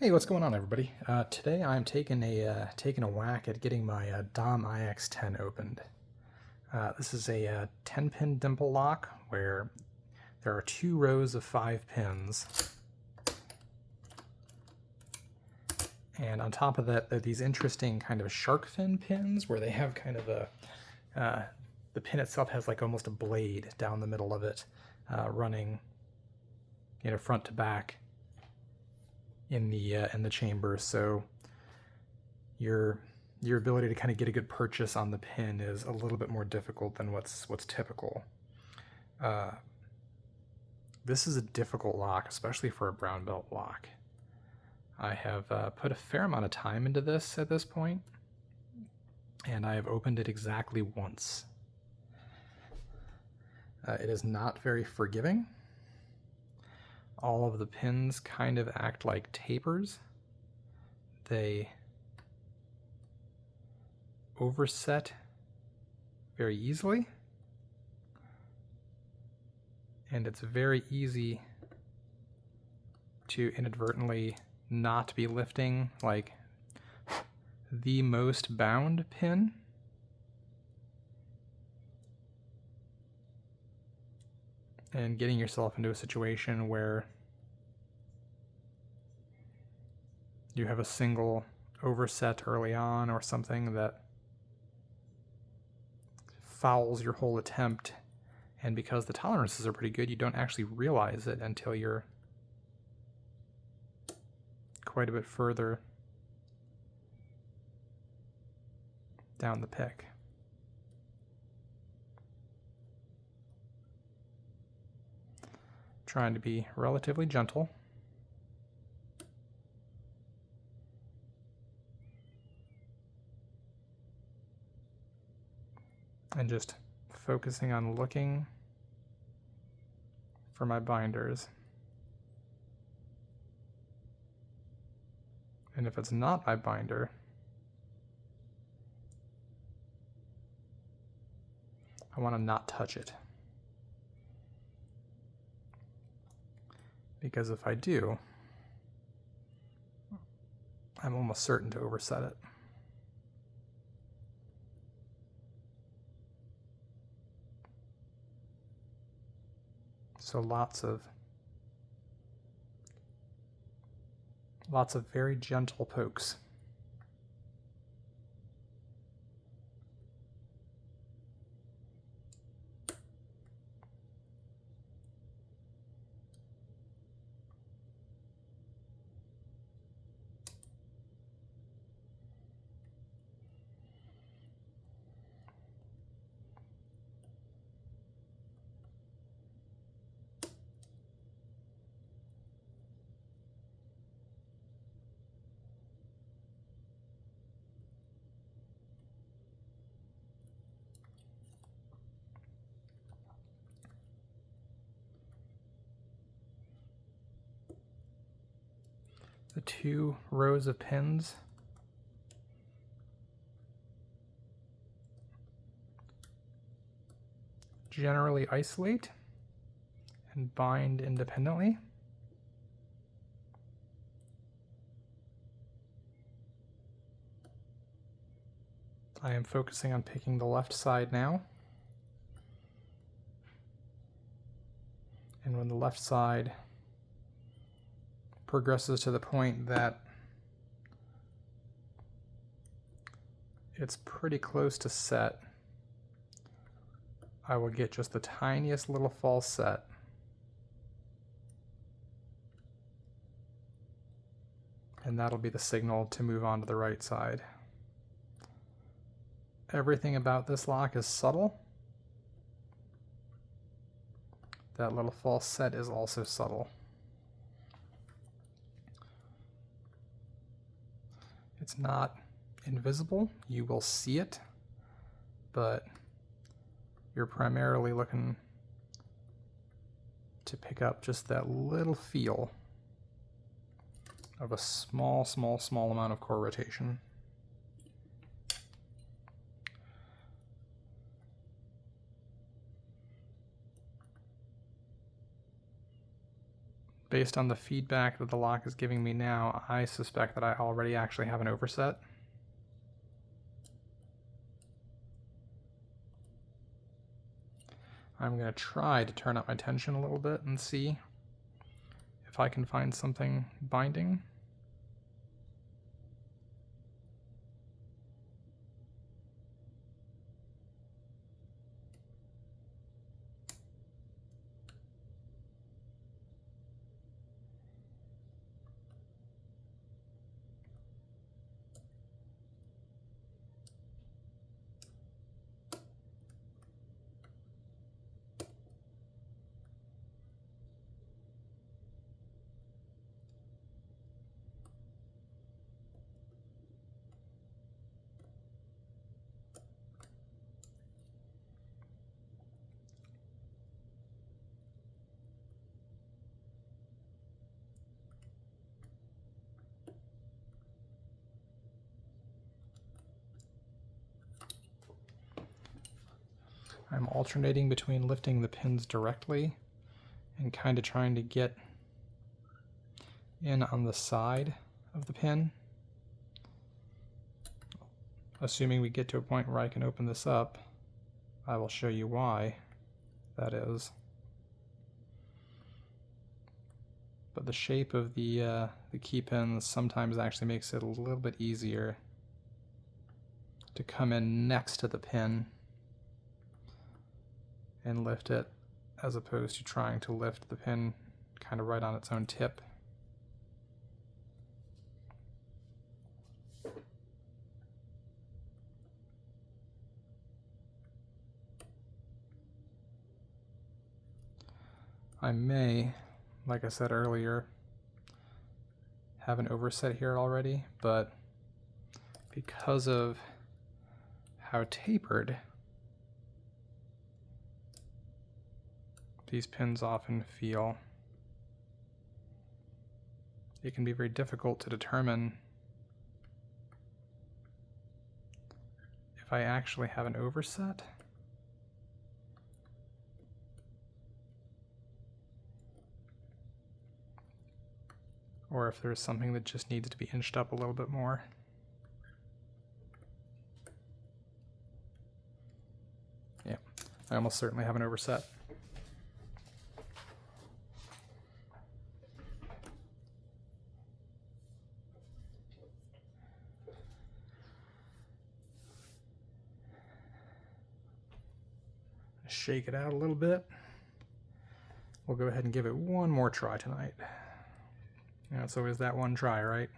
Hey, what's going on, everybody? Today I'm taking a whack at getting my Dom IX10 opened. This is a 10-pin dimple lock where there are 2 rows of 5 pins, and on top of that, there are these interesting kind of shark fin pins where they have kind of the pin itself has like almost a blade down the middle of it, running, front to back in the chamber, so your ability to kind of get a good purchase on the pin is a little bit more difficult than what's typical. This is a difficult lock, especially for a brown belt lock. I have put a fair amount of time into this at this point, and I have opened it exactly once. It is not very forgiving. All of the pins kind of act like tapers. They overset very easily, and it's very easy to inadvertently not be lifting like the most bound pin. And getting yourself into a situation where you have a single overset early on or something that fouls your whole attempt, and because the tolerances are pretty good, you don't actually realize it until you're quite a bit further down the pick. Trying to be relatively gentle. And just focusing on looking for my binders. And if it's not my binder, I want to not touch it. Because if I do, I'm almost certain to overset it. So lots of very gentle pokes. The 2 rows of pins generally isolate and bind independently. I am focusing on picking the left side now. And when the left side progresses to the point that it's pretty close to set, I will get just the tiniest little false set. And that'll be the signal to move on to the right side. Everything about this lock is subtle. That little false set is also subtle. It's not invisible, you will see it, but you're primarily looking to pick up just that little feel of a small amount of core rotation. based on the feedback that the lock is giving me now, I suspect that I already actually have an overset. I'm going to try to turn up my tension a little bit and see if I can find something binding. I'm alternating between lifting the pins directly and kind of trying to get in on the side of the pin. Assuming we get to a point where I can open this up, I will show you why that is. But the shape of the key pins sometimes actually makes it a little bit easier to come in next to the pin and lift it, as opposed to trying to lift the pin kind of right on its own tip. I may, like I said earlier, have an overset here already, but because of how tapered these pins often feel, it can be very difficult to determine if I actually have an overset or if there's something that just needs to be inched up a little bit more. Yeah, I almost certainly have an overset. Shake it out a little bit. We'll go ahead and give it one more try tonight. Yeah, it's always that one try, right?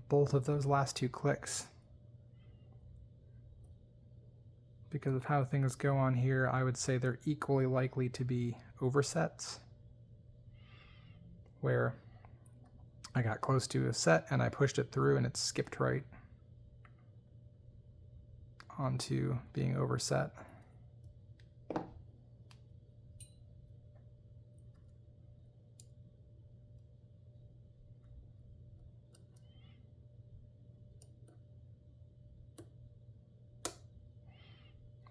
Both of those last two clicks, because of how things go on here, I would say they're equally likely to be oversets, where I got close to a set and I pushed it through and it skipped right onto being overset.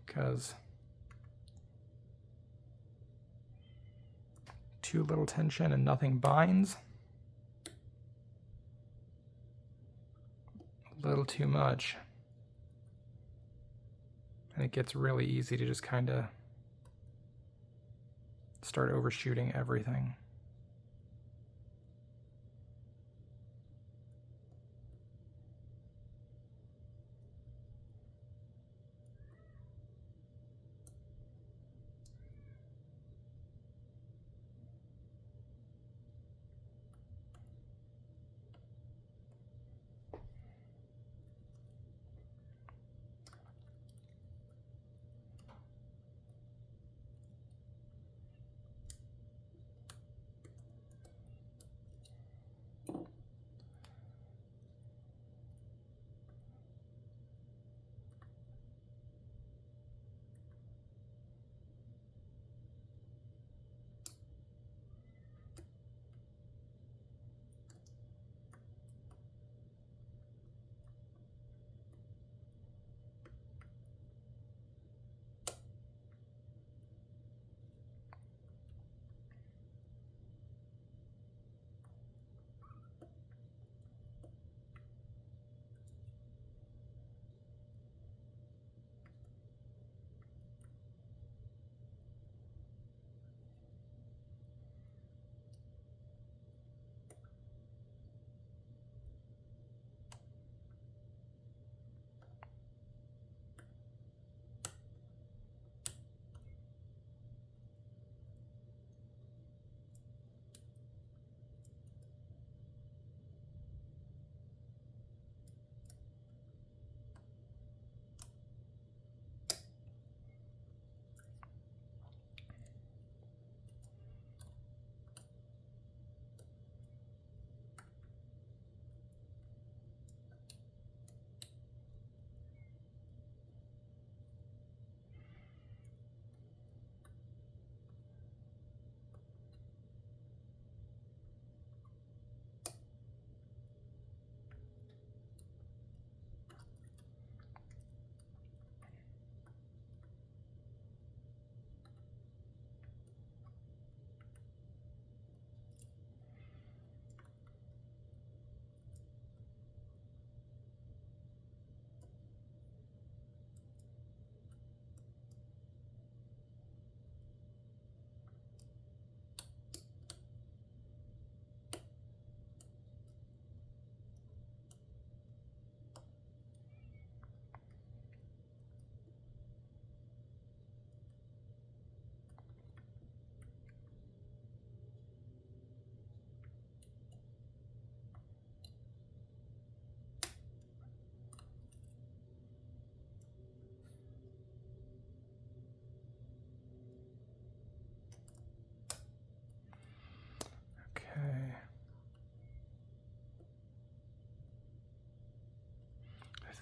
Because too little tension and nothing binds. A little too much. And it gets really easy to just kind of start overshooting everything.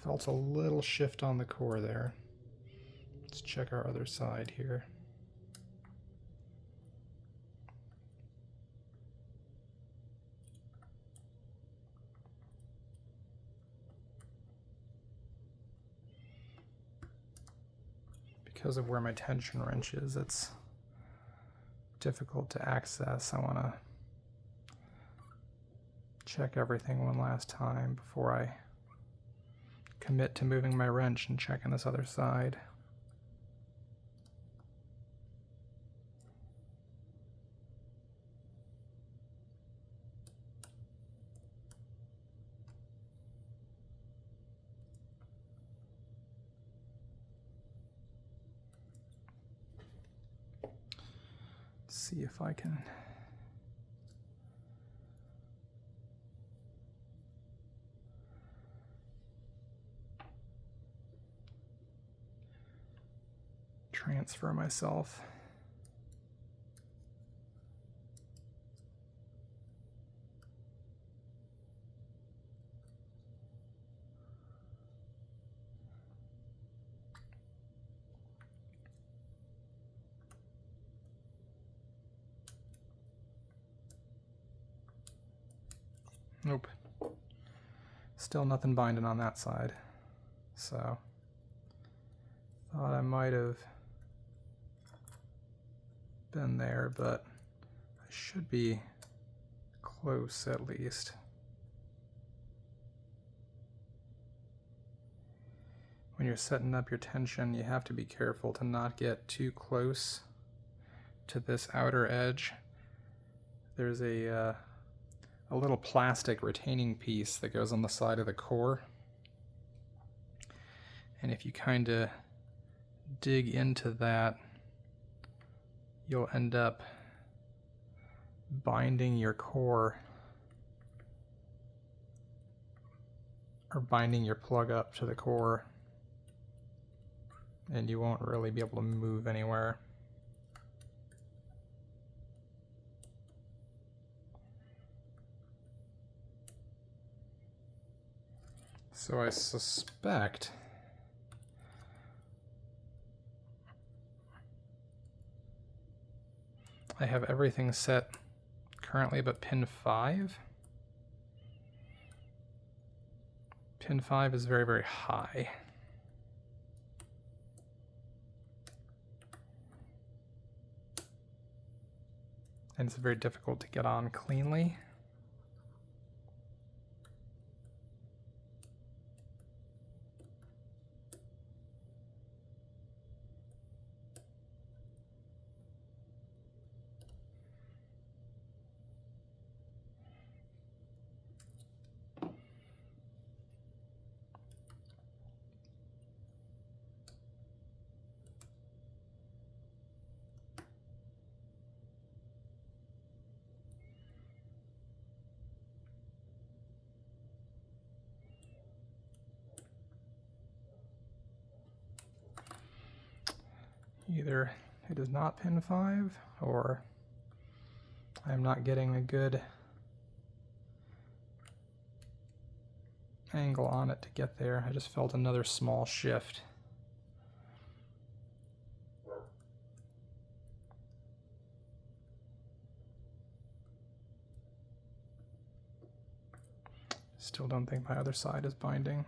Felt a little shift on the core there. Let's check our other side here. Because of where my tension wrench is, it's difficult to access. I want to check everything one last time before I commit to moving my wrench and checking this other side. See if I can transfer myself. Nope. Still nothing binding on that side. So, thought I might have been there, but I should be close at least. When you're setting up your tension, you have to be careful to not get too close to this outer edge. There's a little plastic retaining piece that goes on the side of the core. And if you kind of dig into that, you'll end up binding your core, or binding your plug up to the core, and you won't really be able to move anywhere. So I suspect I have everything set currently but pin 5. Pin 5 is very, very high. And it's very difficult to get on cleanly. Either it is not pin 5, or I'm not getting a good angle on it to get there. I just felt another small shift. Still don't think my other side is binding.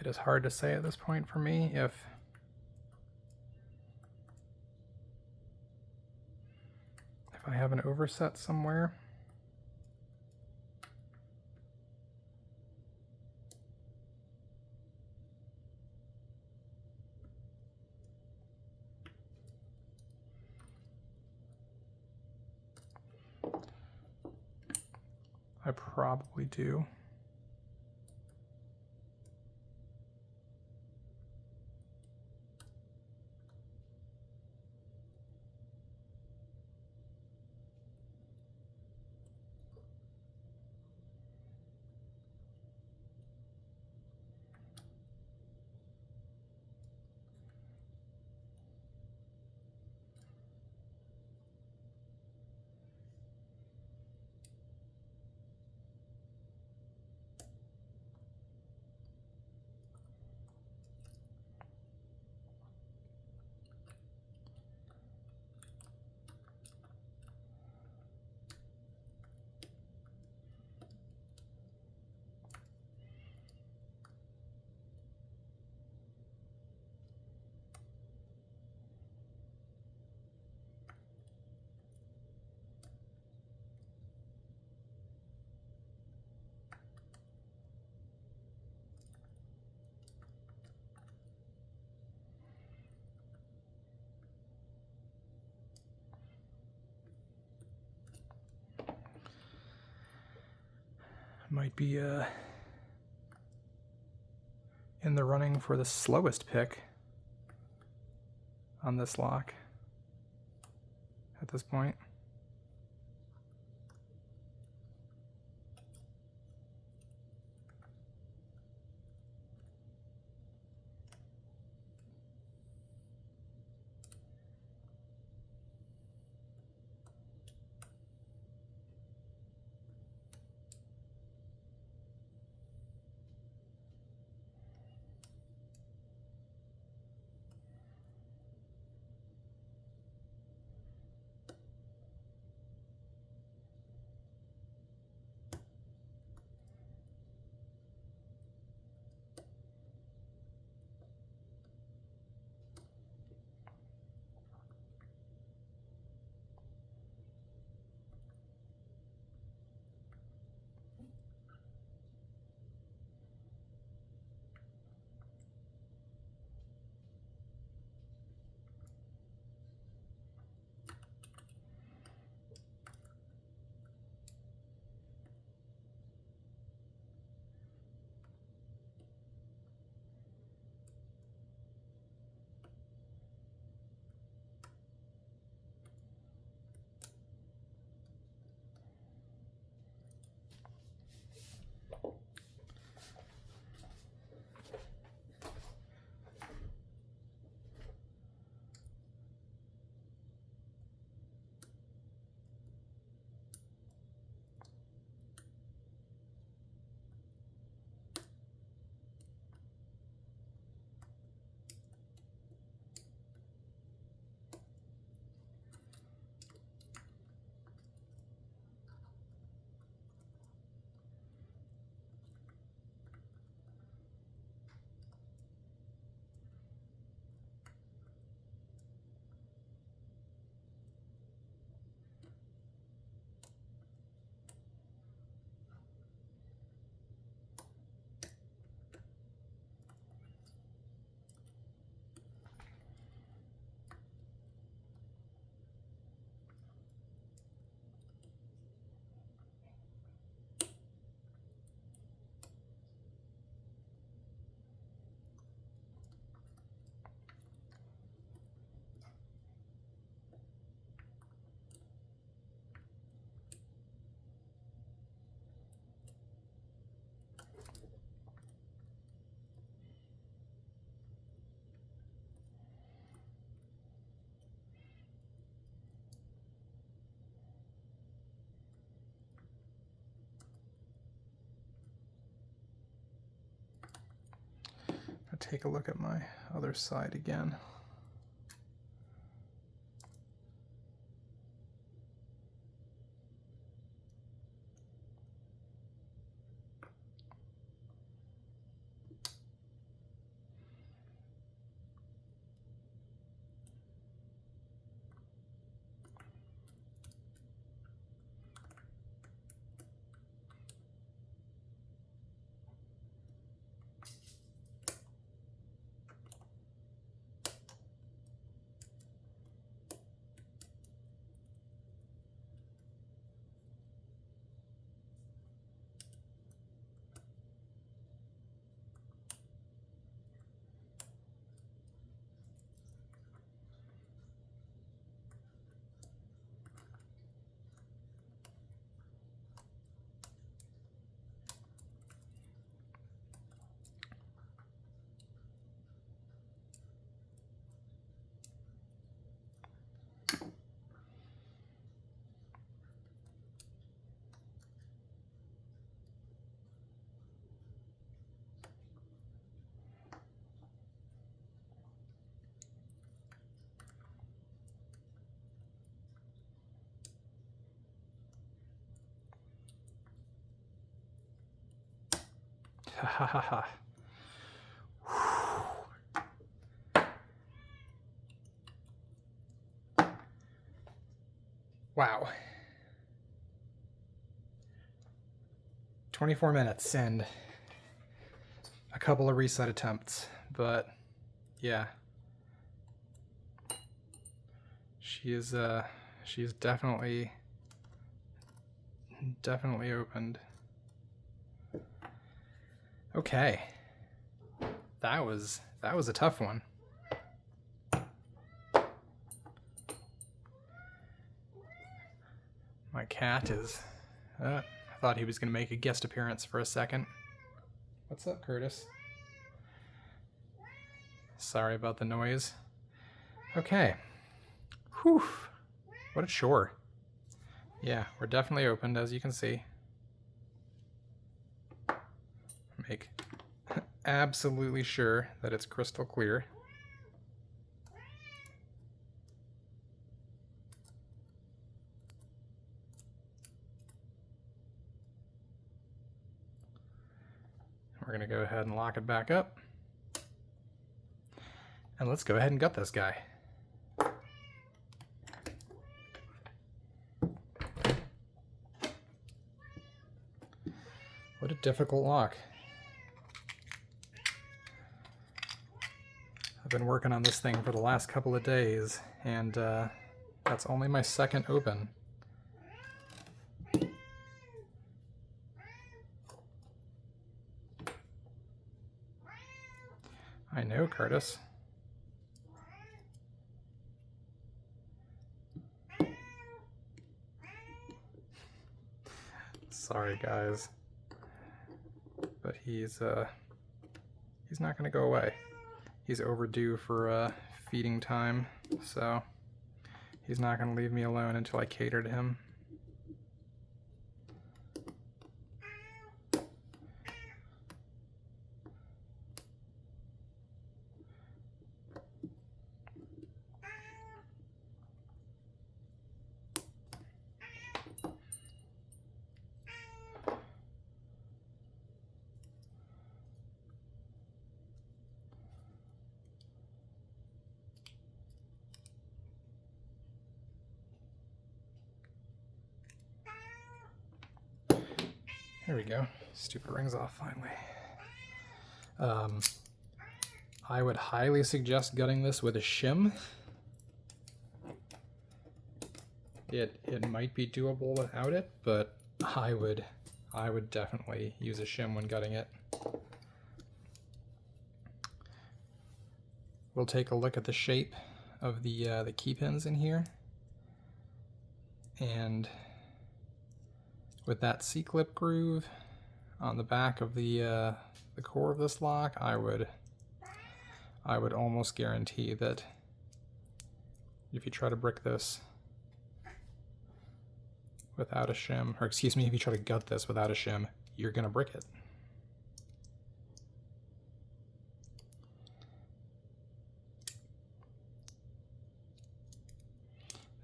It is hard to say at this point for me if I have an overset somewhere. I probably do. Might be in the running for the slowest pick on this lock at this point. Take a look at my other side again. Ha ha ha ha. Wow. 24 minutes and a couple of reset attempts, but yeah. She's definitely opened. Okay. That was a tough one. My cat is I thought he was going to make a guest appearance for a second. What's up, Curtis? Sorry about the noise. Okay. Whew. What a chore. Yeah, we're definitely opened, as you can see. Make absolutely sure that it's crystal clear. We're going to go ahead and lock it back up. And let's go ahead and gut this guy. What a difficult lock. I've been working on this thing for the last couple of days, and that's only my second open. I know, Curtis. Sorry, guys. But he's not going to go away. He's overdue for feeding time, so he's not going to leave me alone until I cater to him. There we go. Stupid ring's off finally. I would highly suggest gutting this with a shim. It might be doable without it, but I would definitely use a shim when gutting it. We'll take a look at the shape of the key pins in here, and with that C-clip groove on the back of the core of this lock, I would almost guarantee that if you try to brick this without a shim, or excuse me, if you try to gut this without a shim, you're gonna brick it.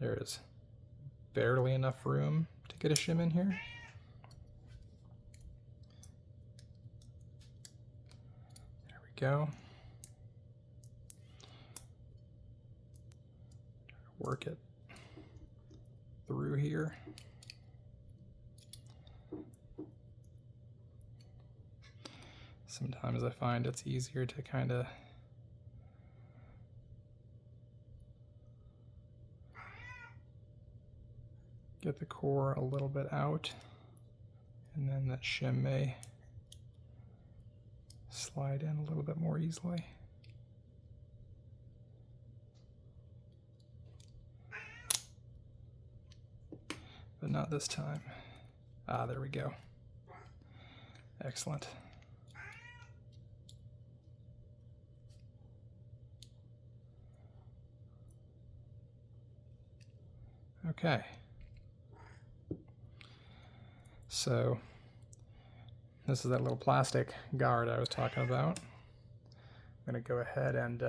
There is barely enough room to get a shim in here. There we go. Work it through here. Sometimes I find it's easier to kind of get the core a little bit out, and then that shim may slide in a little bit more easily. But not this time. Ah, there we go. Excellent. Okay. So this is that little plastic guard I was talking about. I'm going to go ahead and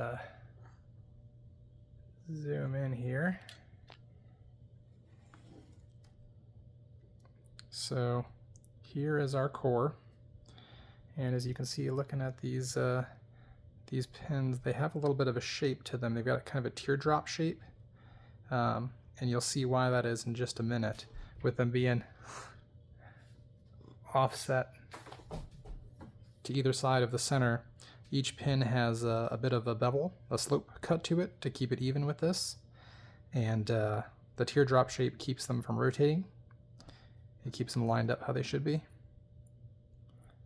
zoom in here. So here is our core, And as you can see, looking at these pins, they have a little bit of a shape to them. They've got kind of a teardrop shape, and you'll see why that is in just a minute, with them being offset to either side of the center. Each pin has a bit of a bevel, a slope cut to it to keep it even with this, and the teardrop shape keeps them from rotating. It keeps them lined up how they should be.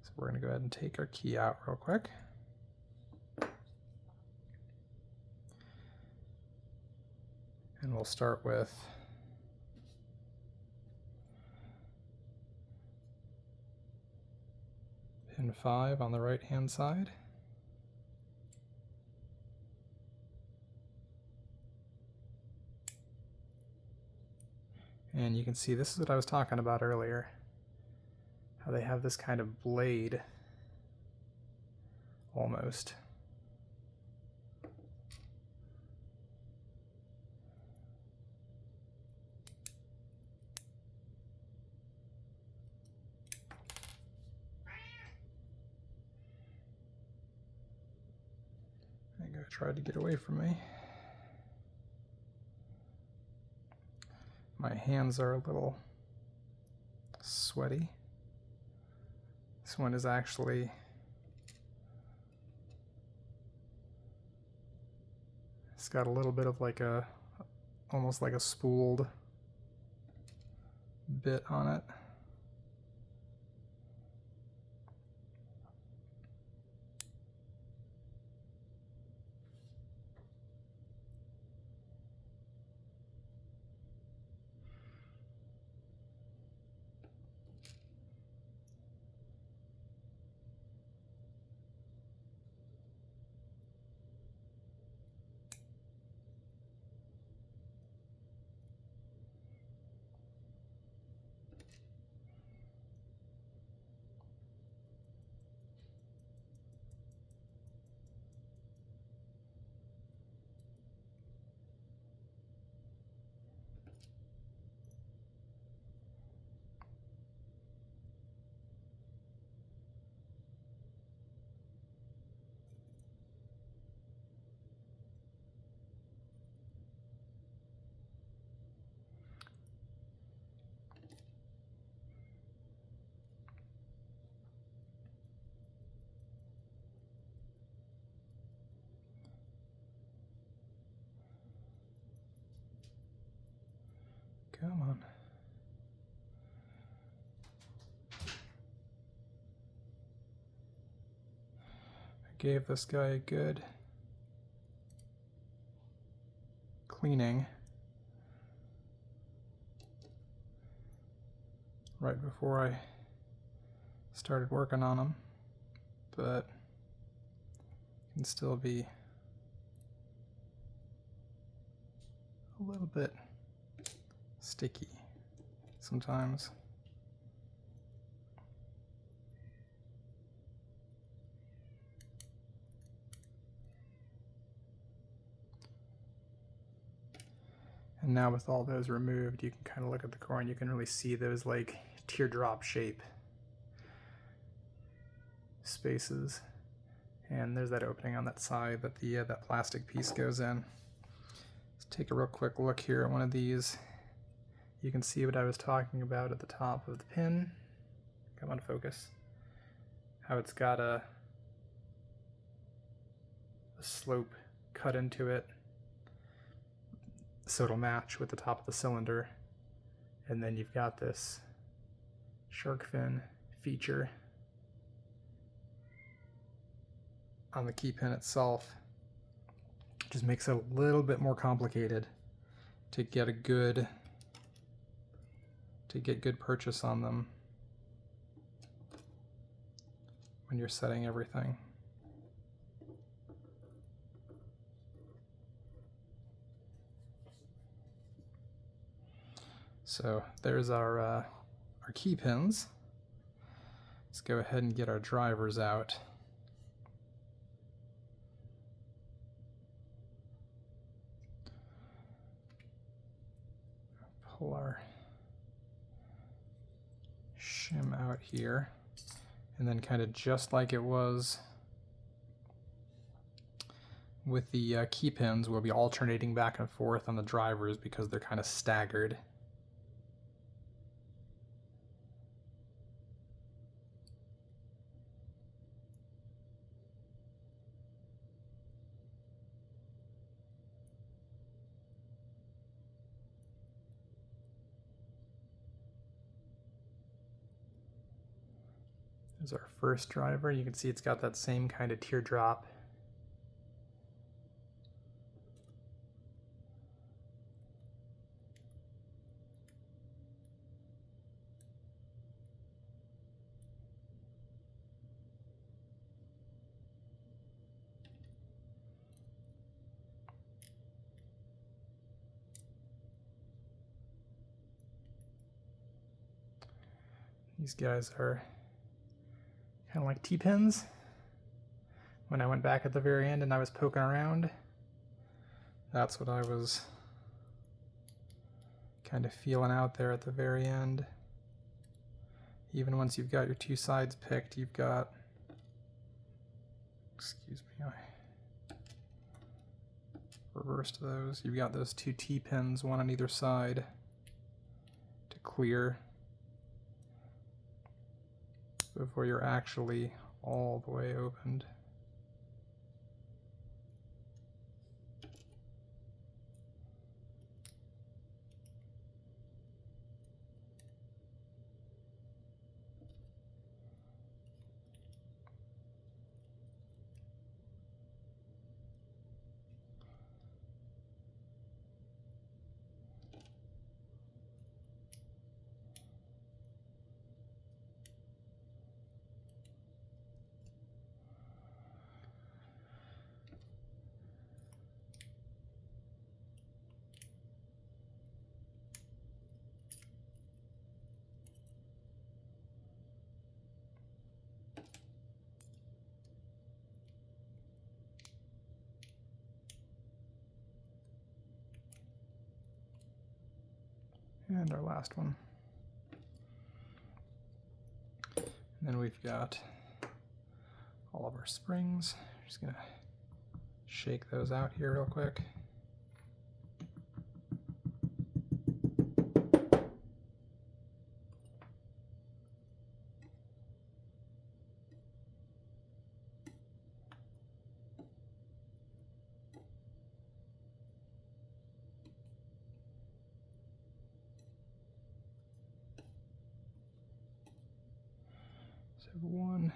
So we're going to go ahead and take our key out real quick. And we'll start with pin 5 on the right hand side. And you can see this is what I was talking about earlier, how they have this kind of blade almost. I think I tried to get away from me. My hands are a little sweaty. This one is actually it's got a little bit of like a almost like a spooled bit on it. Come on. I gave this guy a good cleaning right before I started working on him, but can still be a little bit sticky sometimes. And now with all those removed, you can kind of look at the core and you can really see those like teardrop shape spaces. And there's that opening on that side that the that plastic piece goes in. Let's take a real quick look here at one of these. You can see what I was talking about at the top of the pin. Come on, focus. How it's got a slope cut into it so it'll match with the top of the cylinder. And then you've got this shark fin feature on the key pin itself. Just makes it a little bit more complicated to get a good purchase on them when you're setting everything. So there's our key pins. Let's go ahead and get our drivers out. Pull our shim out here. And then kind of just like it was with the key pins, we'll be alternating back and forth on the drivers because they're kind of staggered. There's our first driver. You can see it's got that same kind of teardrop. These guys are kind of like T-pins. When I went back at the very end and I was poking around, that's what I was kind of feeling out there at the very end. Even once you've got your two sides picked, you've got, excuse me, I reversed those. You've got those two T-pins, one on either side, to clear before you're actually all the way opened. And our last one. And then we've got all of our springs. Just gonna shake those out here real quick. One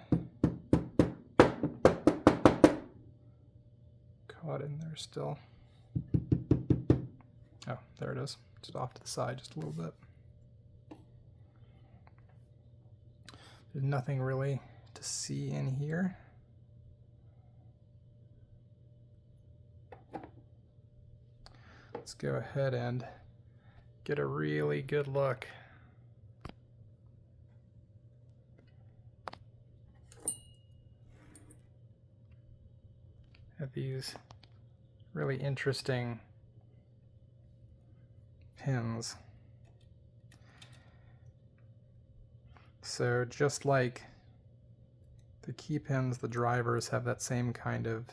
caught in there still. Oh, there it is. Just off to the side just a little bit. There's nothing really to see in here. Let's go ahead and get a really good look at these really interesting pins. So just like the key pins, the drivers have that same kind of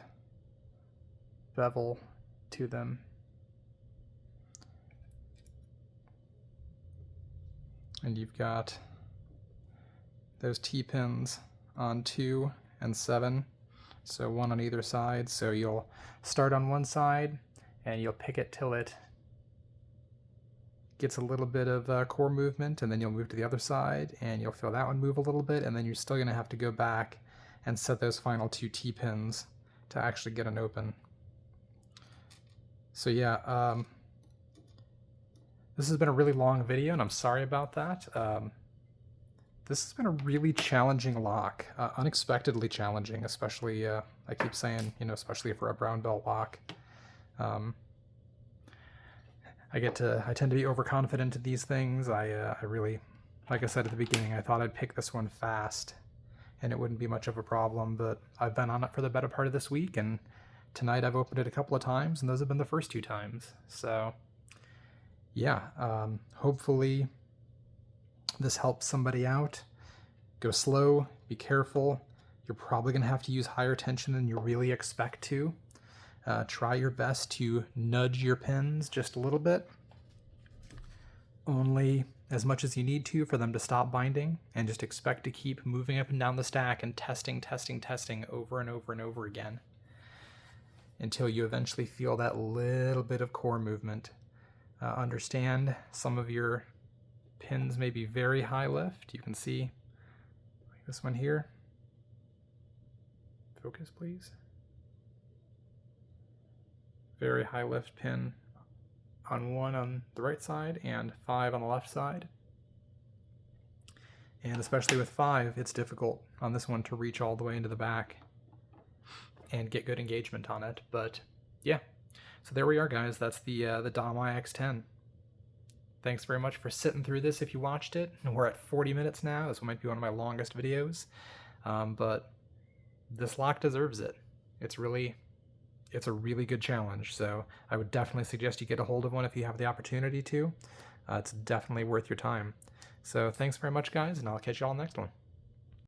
bevel to them. And you've got those T-pins on 2 and 7. So one on either side. So you'll start on one side and you'll pick it till it gets a little bit of core movement, and then you'll move to the other side and you'll feel that one move a little bit, and then you're still going to have to go back and set those final 2 T-pins to actually get an open. So yeah, this has been a really long video and I'm sorry about that. This has been a really challenging lock, unexpectedly challenging, especially, I keep saying, you know, especially for a brown belt lock. I tend to be overconfident in these things. I really, like I said at the beginning, I thought I'd pick this one fast and it wouldn't be much of a problem, but I've been on it for the better part of this week, and tonight I've opened it a couple of times, and those have been the first 2 times. So yeah, hopefully this helps somebody out. Go slow, Be careful. You're probably going to have to use higher tension than you really expect to. Try your best to nudge your pins just a little bit. Only as much as you need to for them to stop binding, and just expect to keep moving up and down the stack and testing over and over and over again until you eventually feel that little bit of core movement. Understand some of your pins may be very high lift. You can see like this one here. Focus, please. Very high lift pin on 1 on the right side and 5 on the left side. And especially with 5, it's difficult on this one to reach all the way into the back and get good engagement on it. But yeah, so there we are, guys. That's the Dom IX10. Thanks very much for sitting through this if you watched it. We're at 40 minutes now. This might be one of my longest videos, but this lock deserves it. It's a really good challenge, so I would definitely suggest you get a hold of one if you have the opportunity to. It's definitely worth your time. So thanks very much, guys, and I'll catch you all next one.